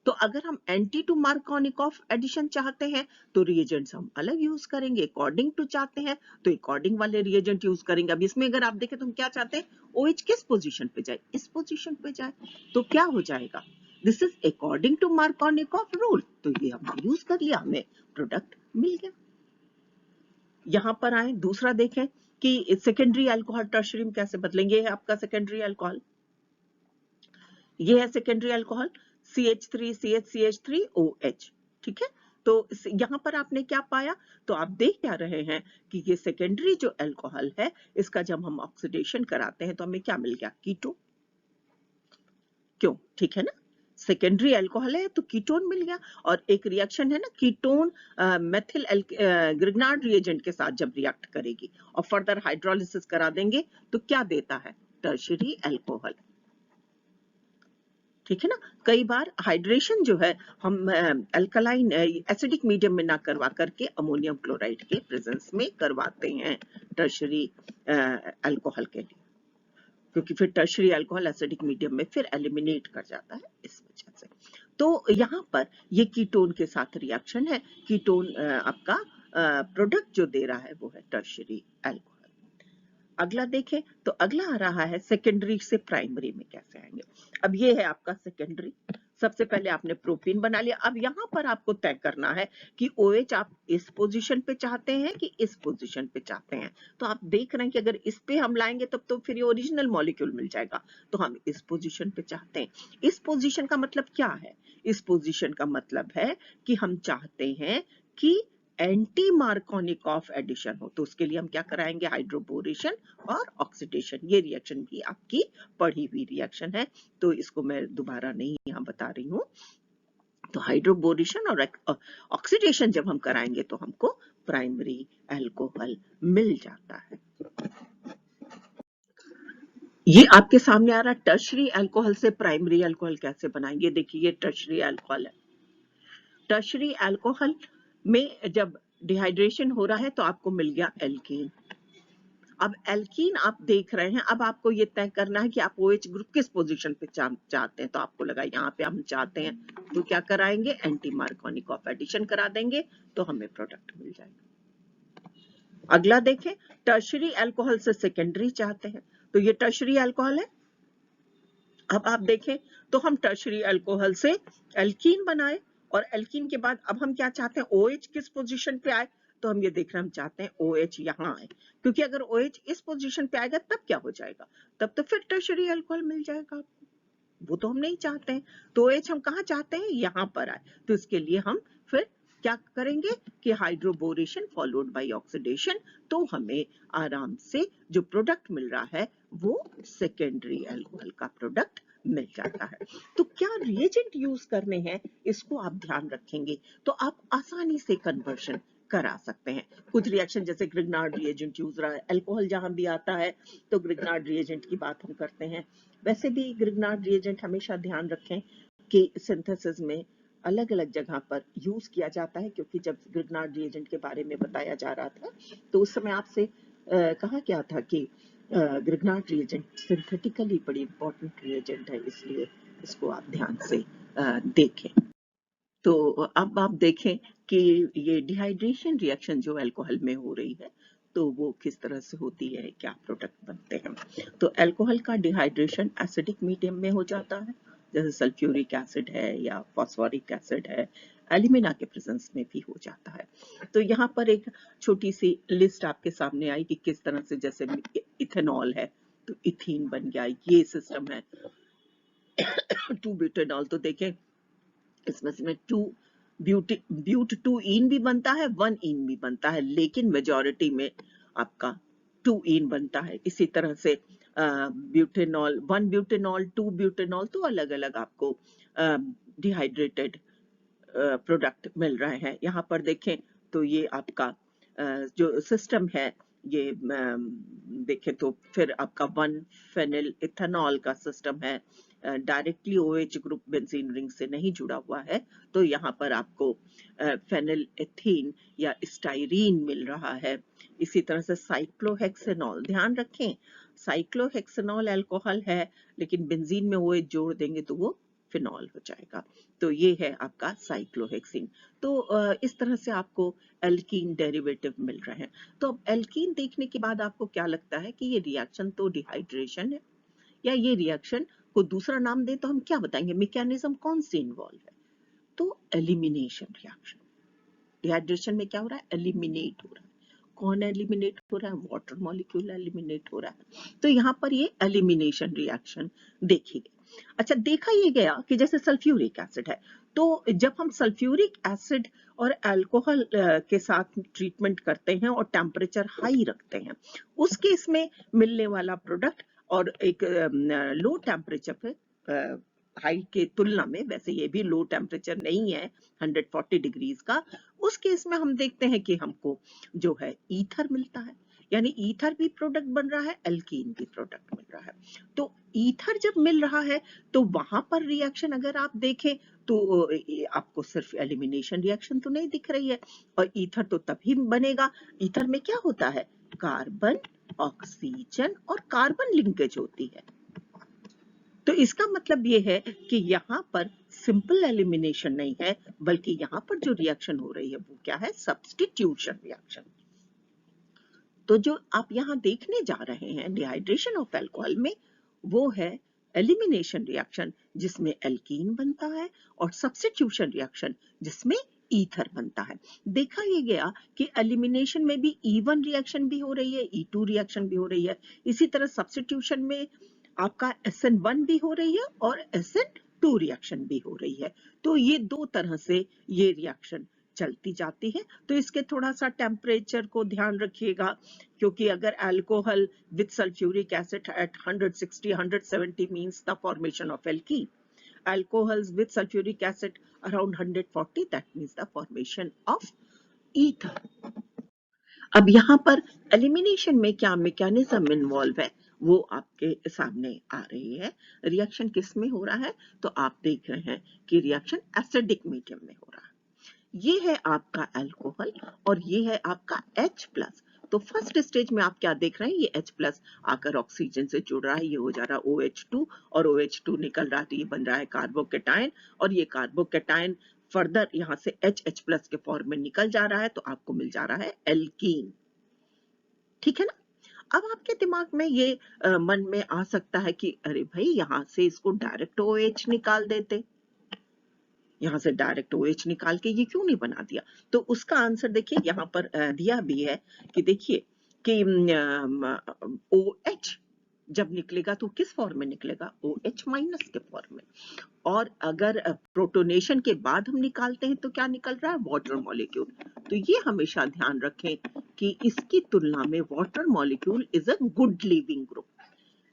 तो अगर हम एंटी टू मार्कोनिकॉफ एडिशन चाहते हैं तो रिएजेंट्स हम अलग यूज करेंगे, अकॉर्डिंग टू चाहते हैं तो अकॉर्डिंग वाले रिएजेंट यूज करेंगे। अब इसमें अगर आप देखें तो हम क्या चाहते हैं? OH किस पोजीशन पे जाए? इस पोजीशन पे जाए। तो क्या हो जाएगा? This is according to Markovnikov rule. तो ये हमने यूज कर लिया, हमें प्रोडक्ट मिल गया। यहां पर आए, दूसरा देखें कि सेकेंडरी अल्कोहल टर्शियरी में कैसे बदलेंगे। ये है आपका सेकेंडरी अल्कोहल, ये है secondary alcohol CH3 CH CH3 OH। ठीक है, तो यहां पर आपने क्या पाया? तो आप देख क्या रहे हैं कि ये सेकेंडरी जो अल्कोहल है, इसका जब हम ऑक्सीडेशन कराते हैं तो हमें क्या मिल गया? कीटोन। क्यों? ठीक है ना, सेकेंडरी अल्कोहल है तो कीटोन मिल गया। और एक रिएक्शन है ना, कीटोन मेथिल ग्रिग्नार्ड रिएजेंट के साथ जब रिएक्ट करेगी और फर्दर हाइड्रोलिसिस करा देंगे तो क्या देता है? Tertiary alcohol. ठीक है ना, कई बार हाइड्रेशन जो है हम अल्कलाइन एसिडिक मीडियम में ना करवा करके अमोनियम क्लोराइड के प्रेजेंस में करवाते हैं टर्शियरी अल्कोहल के लिए, क्योंकि फिर टर्शियरी अल्कोहल एसिडिक मीडियम में फिर एलिमिनेट कर जाता है इस वजह से। तो यहाँ पर ये कीटोन के साथ रिएक्शन है, कीटोन आपका प्रोडक्ट जो दे रहा है वो है टर्शियरी अल्कोहल। अगला देखें तो अगला आ रहा है सेकेंडरी से प्राइमरी में कैसे आएंगे। अब ये है आपका सेकेंडरी। सबसे पहले आपने प्रोपीन बना लिया। अब यहाँ पर आपको तय करना है कि OH आप इस पोजीशन पे चाहते हैं कि इस पोजीशन पे चाहते हैं। तो आप देख रहे हैं कि अगर इस पे हम लाएंगे तब तो फिर ये ओरिजिनल मॉलिक्यूल मिल जाएगा। तो हम इस पोजीशन पे चाहते हैं। इस पोजीशन का मतलब क्या है? इस पोजीशन का मतलब है कि हम चाहते हैं कि एंटी मार्कोनिकॉफ एडिशन हो तो उसके लिए हम क्या कराएंगे, हाइड्रोबोरेशन और ऑक्सीडेशन। ये रिएक्शन भी आपकी पढ़ी हुई रिएक्शन है, तो इसको मैं दोबारा नहीं यहाँ बता रही हूँ। तो हाइड्रोबोरेशन और ऑक्सीडेशन जब हम कराएंगे तो हमको प्राइमरी अल्कोहल मिल जाता है। ये आपके सामने आ रहा है टर्शरी अल्कोहल से प्राइमरी अल्कोहल कैसे बनाएंगे। देखिए ये टर्शरी अल्कोहल है। टर्शरी अल्कोहल में जब डिहाइड्रेशन हो रहा है तो आपको मिल गया एल्कीन। अब एल्कीन आप देख रहे हैं, अब आपको ये तय करना है कि आप OH ग्रुप किस पोजीशन पे चाहते हैं। तो आपको लगा यहाँ पे हम चाहते हैं, तो क्या कराएंगे, एंटी मार्कोनिकॉफ एडिशन करा देंगे तो हमें प्रोडक्ट मिल जाएगा। अगला देखें, टर्शरी अल्कोहल से सेकेंडरी चाहते हैं, तो ये टर्शरी अल्कोहल है। अब आप देखें तो हम टर्शरी अल्कोहल से एल्कीन बनाए, और एल्कीन के बाद अब हम क्या चाहते हैं, OH किस पोजीशन पे आए, तो हम ये देख रहे हैं, हम चाहते हैं OH यहाँ आए, क्योंकि अगर OH इस पोजीशन पे आएगा तब क्या हो जाएगा, तब तो फिर टर्शरी अल्कोहल मिल जाएगा आपको, वो तो हम नहीं चाहते हैं। तो OH हम कहाँ चाहते हैं, यहाँ पर आए, तो इसके लिए हम फिर क्या करेंगे कि हाइड्रोबोरेशन फॉलोड बाय ऑक्सीडेशन, तो हमें आराम से जो प्रोडक्ट मिल रहा है वो सेकेंडरी अल्कोहल का प्रोडक्ट मिल जाता है। तो क्या रिएजेंट यूज करने हैं इसको आप ध्यान रखेंगे तो आप आसानी से कन्वर्शन करा सकते हैं। कुछ रिएक्शन जैसे ग्रिग्नार्ड रिएजेंट यूज रहा है, अल्कोहल जहां भी आता है तो ग्रिग्नार्ड रिएजेंट की बात हम करते हैं। वैसे भी ग्रिग्नार्ड रिएजेंट हमेशा ध्यान रखें कि सिंथेसिस में अलग अलग जगह पर यूज किया जाता है, क्योंकि जब ग्रिग्नार्ड रिएजेंट के बारे में बताया जा रहा था तो उस समय आपसे कहा गया था कि ग्रिग्नार्ड रिएजेंट सिंथेटिकली बड़ी इंपॉर्टेंट रिएजेंट है, इसलिए इसको आप ध्यान से देखें। तो अब आप देखें कि ये डिहाइड्रेशन रिएक्शन जो अल्कोहल में हो रही है तो वो किस तरह से होती है, क्या प्रोडक्ट बनते हैं। तो अल्कोहल का डिहाइड्रेशन एसिडिक मीडियम में हो जाता है, जैसे सल्फ्यूरिक एसिड है या फॉस्फोरिक एसिड है, एल्यूमिना के प्रेजेंस में भी हो जाता है। तो यहाँ पर एक छोटी सी लिस्ट आपके सामने आई कि किस तरह से, जैसे इथेनॉल है तो इथीन बन गया, ये सिस्टम है। 2 ब्यूटेनॉल, तो देखें इसमें से 2 ब्यूट 2 इन भी बनता है, 1 इन भी बनता है, लेकिन मेजॉरिटी में आपका 2 इन बनता है। इसी तरह से ब्यूटेनॉल, 1 ब्यूटेनॉल, 2 ब्यूटेनॉल, तो अलग अलग आपको डिहाइड्रेटेड प्रोडक्ट मिल रहे हैं। यहाँ पर देखें तो ये आपका जो सिस्टम है ये देखें तो फिर आपका 1 फेनिल इथेनॉल का सिस्टम है, directly OH group benzene ring से नहीं जुड़ा हुआ है, तो यहाँ पर आपको फेनिल एथीन या स्टाइरीन मिल रहा है। इसी तरह से साइक्लोहेक्सेनॉल, ध्यान रखें साइक्लोहेक्सेनॉल अल्कोहल है, लेकिन बेंजीन में OH जोड़ देंगे तो वो फिनॉल हो जाएगा, तो ये है आपका साइक्लोहेक्सिन। तो इस तरह से आपको एल्कीन डेरिवेटिव मिल रहे हैं। तो अब एल्कीन देखने के बाद आपको क्या लगता है कि ये रिएक्शन तो डिहाइड्रेशन है, या ये रिएक्शन को दूसरा नाम दे तो हम क्या बताएंगे, मैकेनिज्म कौन सी इन्वॉल्व है, तो एलिमिनेशन रिएक्शन। डिहाइड्रेशन में क्या हो रहा है, एलिमिनेट हो रहा है। कौन एलिमिनेट हो रहा है, वाटर मॉलिक्यूल एलिमिनेट हो रहा है, तो यहाँ पर ये एलिमिनेशन रिएक्शन देखी गई। अच्छा, देखा ये गया कि जैसे सल्फ्यूरिक एसिड है, तो जब हम सल्फ्यूरिक एसिड और अल्कोहल के साथ ट्रीटमेंट करते हैं और टेम्परेचर हाई रखते हैं, उस केस में मिलने वाला प्रोडक्ट और एक लो टेम्परेचर पे हाई के तुलना में, वैसे ये भी लो टेम्परेचर नहीं है 140 डिग्रीज का, उस केस में हम देखते हैं कि हमको जो है ईथर मिलता है, यानी ईथर भी प्रोडक्ट बन रहा है, एल्कीन भी प्रोडक्ट मिल रहा है। तो ईथर जब मिल रहा है तो वहां पर रिएक्शन अगर आप देखें तो आपको सिर्फ एलिमिनेशन रिएक्शन तो नहीं दिख रही है, और ईथर तो तभी बनेगा, ईथर में क्या होता है, कार्बन ऑक्सीजन और कार्बन लिंकेज होती है। तो इसका मतलब ये है कि यहाँ पर सिंपल एलिमिनेशन नहीं है, बल्कि यहाँ पर जो रिएक्शन हो रही है वो क्या है, सब्स्टिट्यूशन रिएक्शन। तो जो आप यहाँ देखने जा रहे हैं डिहाइड्रेशन ऑफ अल्कोहल में, वो है एलिमिनेशन रिएक्शन जिसमें एल्कीन बनता है, और सब्स्टिट्यूशन रिएक्शन जिसमें ईथर बनता है। देखा ये गया कि एलिमिनेशन में भी E1 रिएक्शन भी हो रही है, E2 रिएक्शन भी हो रही है, इसी तरह सब्स्टिट्यूशन में आपका SN1 भी हो रही है और SN2 रिएक्शन भी हो रही है। तो ये दो तरह से ये रिएक्शन चलती जाती है। तो इसके थोड़ा सा टेम्परेचर को ध्यान रखिएगा, क्योंकि अगर alcohol with sulphuric acid at 160 170 means the formation of alkene, alcohols with sulfuric acid around 140 that means the formation of ether। अब यहाँ पर एलिमिनेशन में क्या मैकेनिज्म इन्वॉल्व है वो आपके सामने आ रही है। रिएक्शन किस में हो रहा है, तो आप देख रहे हैं कि रिएक्शन एसिडिक मीडियम में हो रहा है। ये है आपका अल्कोहल और ये है आपका H+। तो फर्स्ट स्टेज में आप क्या देख रहे हैं, ये H+ आकर ऑक्सीजन से जुड़ रहा है, ये हो जा रहा है OH2 और OH2 निकल रहा है तो ये बन रहा है कार्बोकेटाइन, और ये कार्बोकेटाइन फर्दर यहाँ से HH+ के फॉर्म में निकल जा रहा है तो आपको मिल जा रहा है एल्कीन। ठीक है ना। अब आपके दिमाग में ये मन में आ सकता है कि अरे भाई यहाँ से इसको डायरेक्ट OH निकाल देते, यहाँ से डायरेक्ट OH निकाल के ये क्यों नहीं बना दिया। तो उसका आंसर देखिए यहाँ पर दिया भी है कि देखिए कि OH जब निकलेगा तो किस फॉर्म में निकलेगा, OH- के फॉर्म में, और अगर प्रोटोनेशन के बाद हम निकालते हैं तो क्या निकल रहा है, वाटर मॉलिक्यूल। तो ये हमेशा ध्यान रखें कि इसकी तुलना में water molecule is a good leaving group.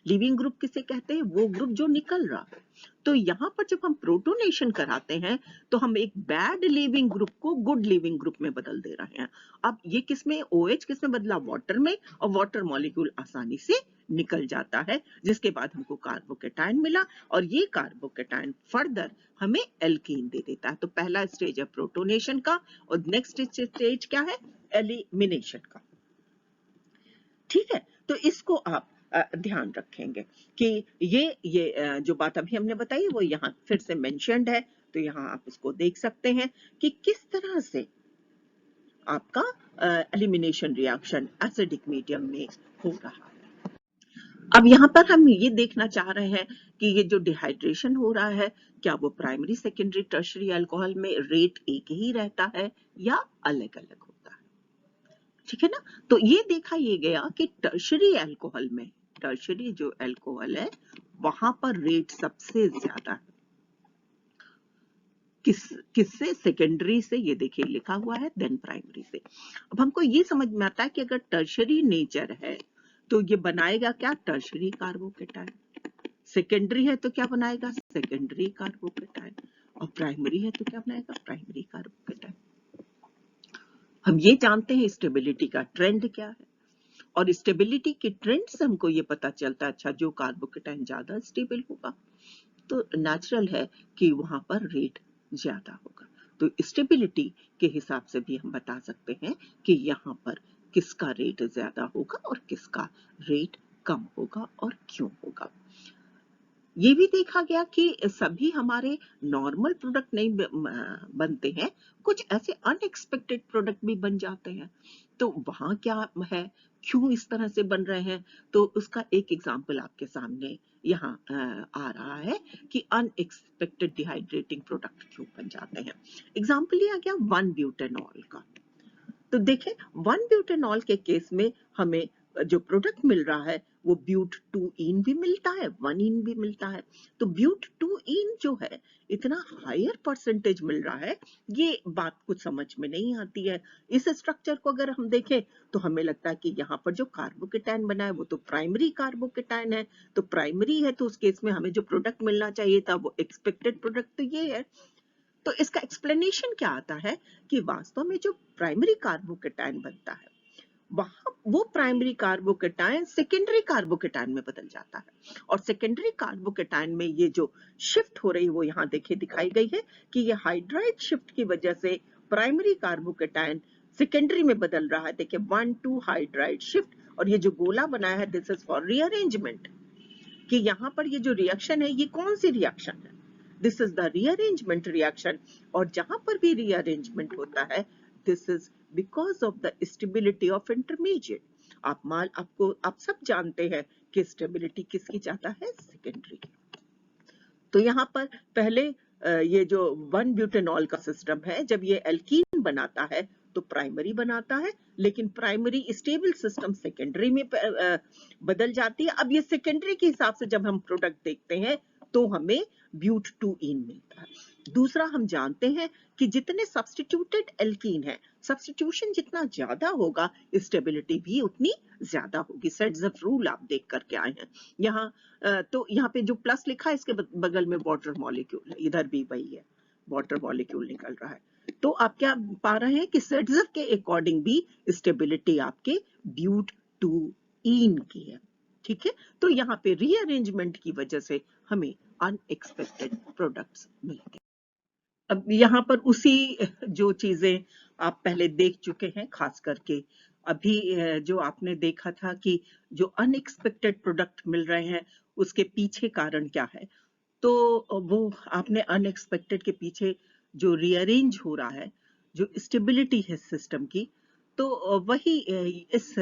Leaving group किसे कहते हैं, वो ग्रुप जो निकल रहा है। तो यहाँ पर जब हम प्रोटोनेशन कराते हैं तो हम एक बैड लिविंग ग्रुप को गुड लिविंग ग्रुप में बदल दे रहे हैं। अब ये किसमें, OH किसमें बदला, वाटर में, और वाटर मॉलिक्यूल आसानी से निकल जाता है, जिसके बाद हमको कार्बोकेटाइन मिला और ये कार्बोकेटाइन फर्दर हमें एल्कीन दे देता है। तो पहला स्टेज है प्रोटोनेशन का और नेक्स्ट स्टेज क्या है, एलिमिनेशन का। ठीक है, तो इसको आप ध्यान रखेंगे कि ये जो बात अभी हमने बताई वो यहाँ फिर से मेंशन्ड है। तो यहाँ आप इसको देख सकते हैं कि किस तरह से आपका एलिमिनेशन रिएक्शन एसिडिक मीडियम में हो रहा है। अब यहाँ पर हम ये देखना चाह रहे हैं कि ये जो डिहाइड्रेशन हो रहा है क्या वो प्राइमरी सेकेंडरी टर्शरी अल्कोहल में रेट एक ही रहता है या अलग अलग होता है। ठीक है ना। तो ये देखा ये गया कि टर्शरी अल्कोहल में, टर्शरी जो अल्कोहल है वहां पर रेट सबसे ज्यादा है। किससे, सेकेंडरी से, ये देखिए लिखा हुआ है, देन प्राइमरी से। अब हमको ये समझ में आता है कि अगर टर्शरी नेचर है तो ये बनाएगा क्या, टर्शरी कार्बोकेटाइन। सेकेंडरी है तो क्या बनाएगा, सेकेंडरी कार्बोकेटाइन। और प्राइमरी है तो क्या बनाएगा, प्राइमरी कार्बोकेटाइन। हम ये जानते हैं स्टेबिलिटी का ट्रेंड क्या है, और स्टेबिलिटी के ट्रेंड से हमको ये पता चलता है अच्छा जो कार्बोकेटाइन ज्यादा स्टेबल होगा तो नेचुरल है कि वहां पर रेट ज्यादा होगा। तो स्टेबिलिटी के हिसाब से भी हम बता सकते हैं कि यहाँ पर किसका रेट ज्यादा होगा और किसका रेट कम होगा और क्यों होगा। ये भी देखा गया कि सभी हमारे नॉर्मल प्रोडक्ट नहीं बनते हैं, कुछ ऐसे अनएक्सपेक्टेड प्रोडक्ट भी बन जाते हैं। तो वहां क्या है, क्यों इस तरह से बन रहे हैं, तो उसका एक एग्जांपल आपके सामने यहाँ आ रहा है कि अनएक्सपेक्टेड डिहाइड्रेटिंग प्रोडक्ट क्यों बन जाते हैं। एग्जांपल लिया गया 1-ब्यूटेनॉल का। तो देखें 1-ब्यूटेनॉल के केस में हमें जो प्रोडक्ट मिल रहा है वो ब्यूट-2-ईन भी मिलता है, 1-ईन भी मिलता है। तो ब्यूट-2-ईन जो है इतना हायर परसेंटेज मिल रहा है, ये बात कुछ समझ में नहीं आती है। इस स्ट्रक्चर को अगर हम देखें तो हमें लगता है कि यहाँ पर जो कार्बोकेटाइन बना है वो तो प्राइमरी कार्बोकेटाइन है, तो प्राइमरी है तो उस केस में हमें जो प्रोडक्ट मिलना चाहिए था वो एक्सपेक्टेड प्रोडक्ट तो ये है। तो इसका एक्सप्लेनेशन क्या आता है कि वास्तव में जो प्राइमरी कार्बोकेटाइन बनता है वहां वो प्राइमरी कार्बोकेटाइन सेकेंडरी कार्बोकेटाइन में बदल जाता है, और सेकेंडरी कार्बोकेटाइन में ये जो शिफ्ट हो रही है वो यहाँ देखिए दिखाई गई है कि ये हाइड्राइड शिफ्ट की वजह से प्राइमरी कार्बोकेटाइन सेकेंडरी में बदल रहा है। देखिए 1-2 हाइड्राइड शिफ्ट, और ये जो गोला बनाया है दिस इज फॉर रीअरेंजमेंट, कि यहाँ पर ये जो रिएक्शन है ये कौन सी रिएक्शन है, this is the rearrangement reaction. और जहां पर भी रीअरेंजमेंट होता है this is because of the stability of intermediate. आप सब जानते हैं कि स्टेबिलिटी किसकी चाहता है, सेकेंडरी की। तो यहाँ पर पहले ये जो 1-ब्यूटेनॉल का सिस्टम है जब ये एल्कीन बनाता है तो प्राइमरी बनाता है, लेकिन प्राइमरी स्टेबल सिस्टम सेकेंडरी में बदल जाती है। अब ये सेकेंडरी के हिसाब से जब हम प्रोडक्ट देखते हैं तो हमें ब्यूट-2-ईन मिलता है। दूसरा, हम जानते हैं कि जितने सब्स्टिट्यूटेड एल्कीन है, सब्स्टिट्यूशन जितना ज्यादा होगा, स्टेबिलिटी भी उतनी ज्यादा होगी। सेट्ज़ेफ रूल आप देख करके आए हैं। यहाँ तो यहाँ पे जो प्लस लिखा है इसके बगल में वाटर मॉलिक्यूल है, इधर भी वही है, वाटर मॉलिक्यूल निकल रहा है। तो आप क्या पा रहे हैं कि सेट्ज़ेफ के अकॉर्डिंग भी स्टेबिलिटी आपके ब्यूट-2-ईन की है। ठीक है, तो यहाँ पे रीअरेंजमेंट की वजह से हमें अनएक्सपेक्टेड प्रोडक्ट्स मिलते हैं। अब यहाँ पर उसी जो चीजें आप पहले देख चुके हैं, खास करके अभी जो आपने देखा था कि जो अनएक्सपेक्टेड प्रोडक्ट मिल रहे हैं उसके पीछे कारण क्या है, तो वो आपने अनएक्सपेक्टेड के पीछे जो रीअरेंज हो रहा है, जो स्टेबिलिटी है सिस्टम की, तो वही इस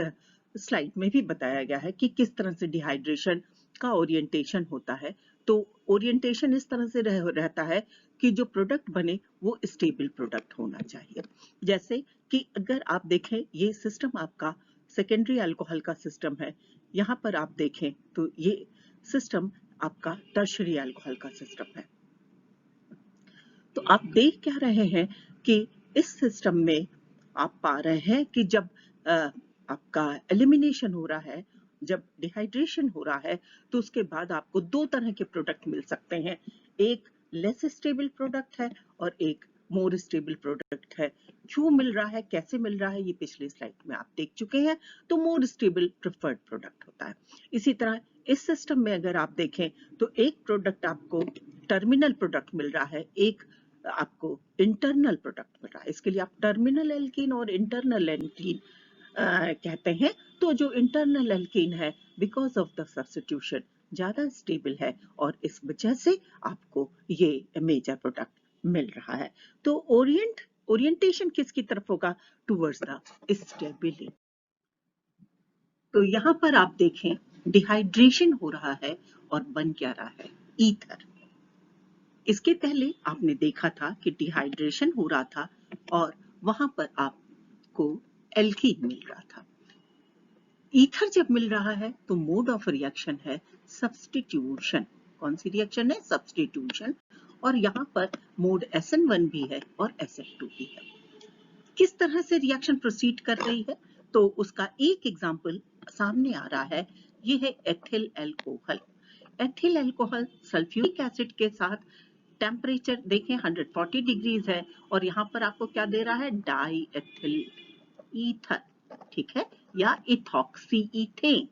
स्लाइड में भी बताया गया है कि किस तरह से डिहाइड्रेशन का ओरिएंटेशन होता है। तो ओरिएंटेशन इस तरह से रहता है कि जो प्रोडक्ट बने वो स्टेबल प्रोडक्ट होना चाहिए। जैसे कि अगर आप देखें, ये सिस्टम आपका सेकेंडरी अल्कोहल का सिस्टम है, यहाँ पर आप देखें तो ये सिस्टम आपका टर्शरी अल्कोहल का सिस्टम है। तो आप देख क्या रहे हैं कि इस सिस्टम में आप पा रहे हैं कि जब आपका एलिमिनेशन हो रहा है, जब डिहाइड्रेशन हो रहा है, तो उसके बाद आपको दो तरह के प्रोडक्ट मिल सकते हैं। एक लेस स्टेबल प्रोडक्ट है और एक मोर स्टेबल प्रोडक्ट है। क्यों मिल रहा है, कैसे मिल रहा है, ये पिछले स्लाइड में आप देख चुके हैं। तो मोर स्टेबल प्रेफर्ड प्रोडक्ट होता है। इसी तरह इस सिस्टम में अगर आप देखें तो एक प्रोडक्ट आपको टर्मिनल प्रोडक्ट मिल रहा है, एक आपको इंटरनल प्रोडक्ट मिल रहा है। इसके लिए आप टर्मिनल एल्कीन और इंटरनल एल्कीन कहते हैं। तो जो इंटरनल एल्कीन है, बिकॉज ऑफ द सब्स्टिट्यूशन ज्यादा स्टेबल है और इस वजह से आपको ये मेजर प्रोडक्ट मिल रहा है। तो ओरिएंटेशन किसकी तरफ होगा? Towards the stability. तो यहाँ पर आप देखें, डिहाइड्रेशन हो रहा है और बन क्या रहा है? ईथर। इसके पहले आपने देखा था कि डिहाइड्रेशन हो रहा था और वहां पर आपको एल्कीन मिल रहा था। ईथर जब मिल रहा है तो मोड ऑफ रिएक्शन है सब्स्टिट्यूशन। कौन सी रिएक्शन है? सब्स्टिट्यूशन। और यहाँ पर मोड SN1 भी है और SN2 भी है। किस तरह से रिएक्शन प्रोसीड कर रही है, तो उसका एक एग्जाम्पल सामने आ रहा है। ये है ethyl alcohol. Ethyl alcohol sulphuric acid के साथ टेम्परेचर देखें 140 डिग्रीज है और यहाँ पर आपको क्या दे रहा है? डाई एथिल ईथर, ठीक है, या इथॉक्सी ईथेन,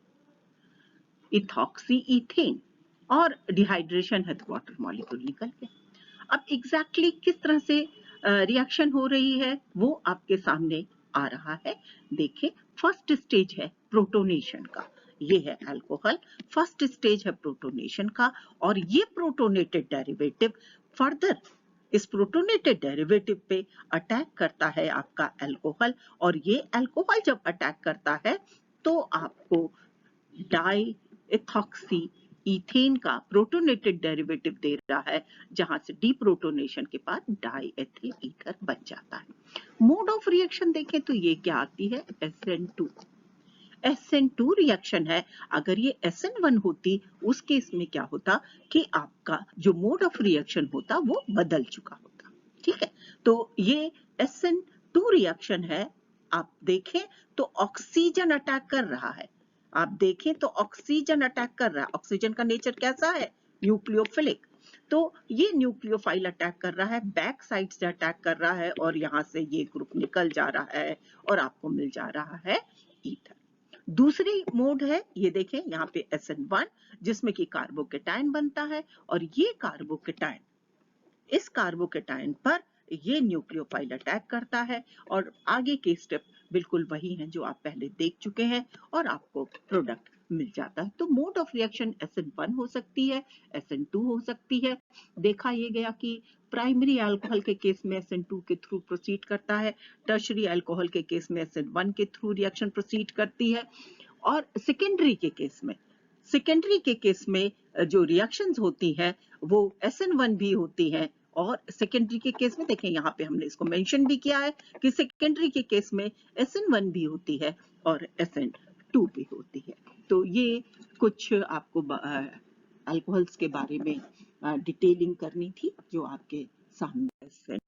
इथॉक्सी ईथेन। और डिहाइड्रेशन है तो वाटर मॉलिक्यूल निकल के। अब एग्जैक्टली किस तरह से रिएक्शन हो रही है वो आपके सामने आ रहा है। देखिए, फर्स्ट स्टेज है प्रोटोनेशन का, ये है अल्कोहल। फर्स्ट स्टेज है प्रोटोनेशन का और ये प्रोटोनेटेड डेरिवेटिव फर्दर इस प्रोटोनेटेड डेरिवेटिव पे अटैक करता है आपका अल्कोहल। और ये अल्कोहल जब अटैक करता है तो आपको डाई इथॉक्सी ईथेन का प्रोटोनेटेड डेरिवेटिव दे रहा है, जहां से डीप्रोटोनेशन के बाद डाई एथिल ईथर बन जाता है। मोड ऑफ रिएक्शन देखें तो ये क्या आती है? SN2। SN2 रिएक्शन है। अगर ये SN1 होती, उस केस में क्या होता कि आपका जो मोड ऑफ रिएक्शन होता वो बदल चुका होता। ठीक है, तो ये SN2 रिएक्शन है। आप देखें तो ऑक्सीजन अटैक कर रहा है। आप देखें तो ऑक्सीजन अटैक कर रहा है। ऑक्सीजन का नेचर कैसा है? न्यूक्लियोफिलिक। तो ये न्यूक्लियोफाइल अटैक कर रहा है, बैक साइड से अटैक कर रहा है और यहाँ से ये ग्रुप निकल जा रहा है और आपको मिल जा रहा है ईथर। दूसरी मोड है, ये देखें यहाँ पे SN1, जिसमें कि कार्बोकेटाइन बनता है और ये कार्बोकेटाइन, इस कार्बोकेटाइन पर ये न्यूक्लियोफाइल अटैक करता है और आगे के स्टेप बिल्कुल वही हैं जो आप पहले देख चुके हैं और आपको प्रोडक्ट मिल जाता है। तो मोड ऑफ रिएक्शन SN1 हो सकती है, SN2 हो सकती है। देखा ये गया कि प्राइमरी अल्कोहल के केस में SN2 के थ्रू प्रोसीड करता है, टर्शरी अल्कोहल के केस में SN1 के थ्रू रिएक्शन प्रोसीड करती है। और सेकेंडरी के केस में जो रिएक्शंस होती हैं वो SN1 भी होती हैं। और सेकेंडरी के केस में देखें, यहाँ पे हमने इसको मेंशन भी किया है कि सेकेंडरी के केस में SN1 भी होती है और SN2 भी होती है। तो ये कुछ आपको अल्कोहल्स के बारे में डिटेलिंग करनी थी जो आपके सामने है।